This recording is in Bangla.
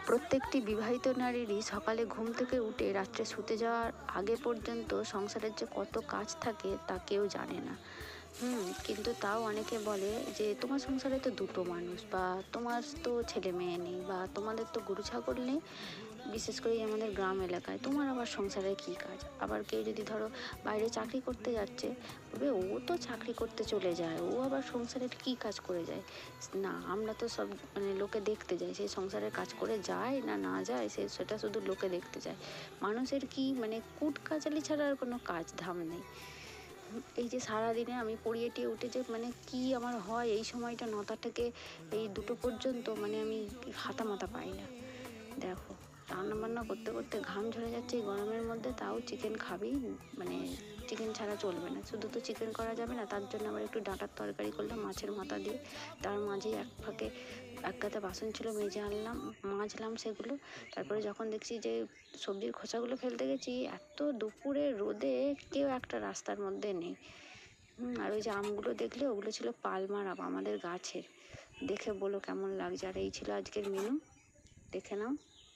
প্রত্যেকটি বিবাহিত নারীরই সকালে ঘুম থেকে উঠে রাত্রে শুতে যাওয়ার আগে পর্যন্ত সংসারের যে কত কাজ থাকে তা কেউ জানে না। কিন্তু তাও অনেকে বলে যে তোমার সংসারে তো দুটো মানুষ, বা তোমার তো ছেলে মেয়ে নেই, বা তোমাদের তো গরু ছাগল নেই, বিশেষ করে এই আমাদের গ্রাম এলাকায় তোমার আবার সংসারে কী কাজ। আবার কেউ যদি ধরো বাইরে চাকরি করতে যাচ্ছে, তবে ও তো চাকরি করতে চলে যায়, ও আবার সংসারের কী কাজ করে যায়। না, আমরা তো সব মানে লোকে দেখতে যাই, সেই সংসারের কাজ করে যায় না না যায় সেটা শুধু লোকে দেখতে যায়। মানুষের কি মানে কুট কাচালি ছাড়া আর কোনো কাজ ধাম নেই। এই যে সারাদিনে আমি পড়িয়ে টিয়ে উঠে যে মানে কি আমার হয় এই সময়টা 9টা থেকে এই 2টো পর্যন্ত, মানে আমি হাতা মাথা পাই না। দেখো, রান্না বান্না করতে করতে ঘাম ঝরে যাচ্ছে এই গরমের মধ্যে, তাও চিকেন খাবেই, মানে চিকেন ছাড়া চলবে না। শুধু তো চিকেন করা যাবে না, তার জন্য আবার একটু ডাঁটার তরকারি করলাম মাছের মাথা দিয়ে। তার মাঝেই এক ফাঁকে এক গাদা বাসন ছিল, মেজে আনলাম, মাজলাম সেগুলো। তারপরে যখন দেখছি যে সবজির খোসাগুলো ফেলতে গেছি, এত দুপুরে রোদে কেউ একটা রাস্তার মধ্যে নেই। আর ওই যে আমগুলো দেখলে, ওগুলো ছিল পালমার আম আমাদের গাছের। দেখে বলো কেমন লাগছে। আর এই ছিল আজকের মেনু, দেখে নাও।